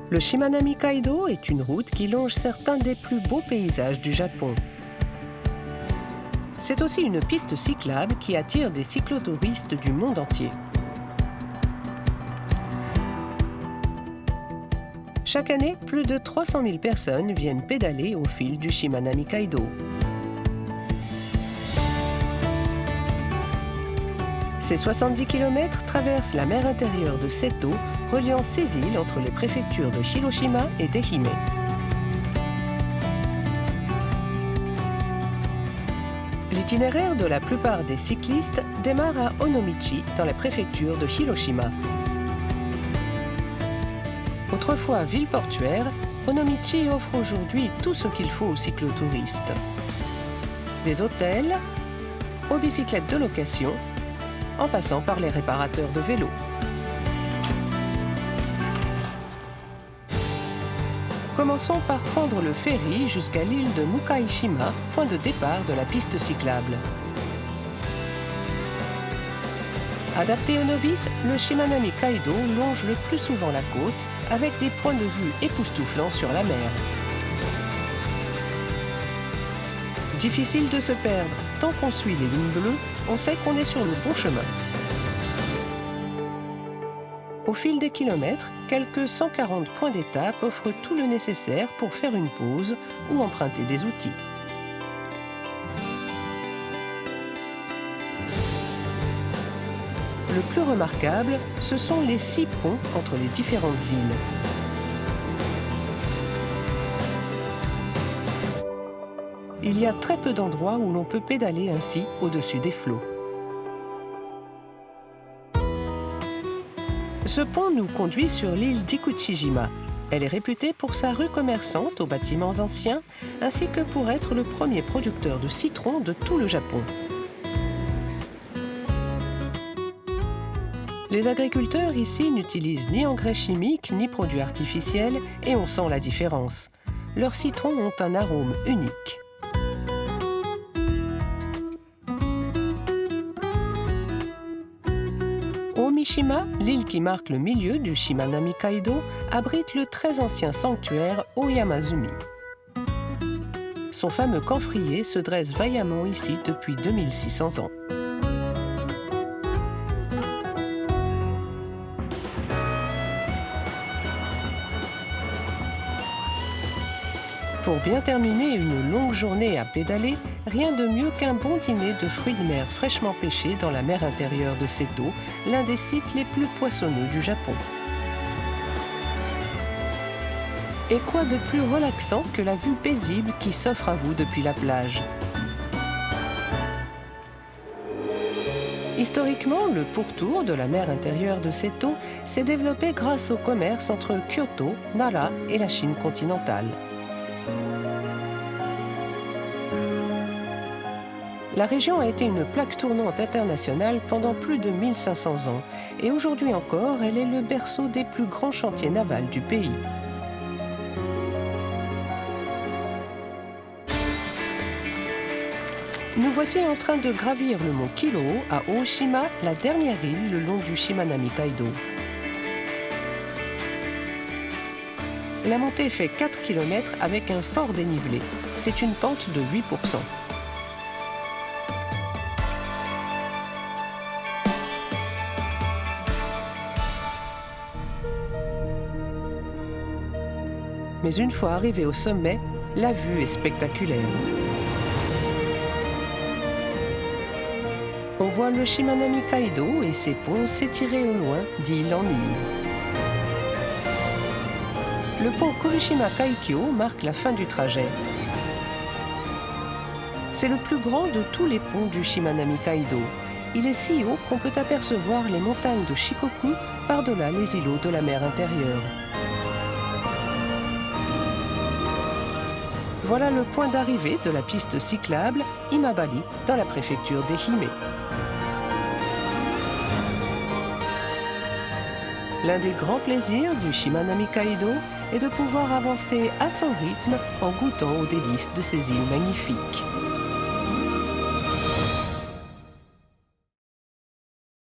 Le Shimanami-Kaido est une route qui longe certains des plus beaux paysages du Japon. C'est aussi une piste cyclable qui attire des cyclotouristes du monde entier. Chaque année, plus de 300 000 personnes viennent pédaler au fil du Shimanami-Kaido. Ces 70 km traversent la mer intérieure de Seto, reliant ces îles entre les préfectures de Hiroshima et d'Ehime. L'itinéraire de la plupart des cyclistes démarre à Onomichi, dans la préfecture de Hiroshima. Autrefois ville portuaire, Onomichi offre aujourd'hui tout ce qu'il faut aux cyclotouristes. Des hôtels, aux bicyclettes de location, en passant par les réparateurs de vélos. Commençons par prendre le ferry jusqu'à l'île de Mukaishima, point de départ de la piste cyclable. Adapté aux novices, le Shimanami-Kaido longe le plus souvent la côte, avec des points de vue époustouflants sur la mer. Difficile de se perdre, tant qu'on suit les lignes bleues, on sait qu'on est sur le bon chemin. Au fil des kilomètres, quelques 140 points d'étape offrent tout le nécessaire pour faire une pause ou emprunter des outils. Le plus remarquable, ce sont les 6 ponts entre les différentes îles. Il y a très peu d'endroits où l'on peut pédaler ainsi au-dessus des flots. Ce pont nous conduit sur l'île d'Ikuchijima. Elle est réputée pour sa rue commerçante aux bâtiments anciens, ainsi que pour être le premier producteur de citron de tout le Japon. Les agriculteurs ici n'utilisent ni engrais chimiques ni produits artificiels et on sent la différence. Leurs citrons ont un arôme unique. Omishima, l'île qui marque le milieu du Shimanami-Kaido, abrite le très ancien sanctuaire Oyamazumi. Son fameux camphrier se dresse vaillamment ici depuis 2600 ans. Pour bien terminer une longue journée à pédaler, rien de mieux qu'un bon dîner de fruits de mer fraîchement pêchés dans la mer intérieure de Seto, l'un des sites les plus poissonneux du Japon. Et quoi de plus relaxant que la vue paisible qui s'offre à vous depuis la plage? Historiquement, le pourtour de la mer intérieure de Seto s'est développé grâce au commerce entre Kyoto, Nara et la Chine continentale. La région a été une plaque tournante internationale pendant plus de 1500 ans et aujourd'hui encore, elle est le berceau des plus grands chantiers navals du pays. Nous voici en train de gravir le mont Kilo à Ooshima, la dernière île le long du Shimanami-Kaido. La montée fait 4 km avec un fort dénivelé. C'est une pente de 8%. Mais une fois arrivé au sommet, la vue est spectaculaire. On voit le Shimanami-Kaido et ses ponts s'étirer au loin d'île en île. Le pont Kurishima-Kaikyo marque la fin du trajet. C'est le plus grand de tous les ponts du Shimanami-Kaido. Il est si haut qu'on peut apercevoir les montagnes de Shikoku par-delà les îlots de la mer intérieure. Voilà le point d'arrivée de la piste cyclable Imabari dans la préfecture d'Ehime. L'un des grands plaisirs du Shimanami-Kaido est de pouvoir avancer à son rythme en goûtant aux délices de ces îles magnifiques.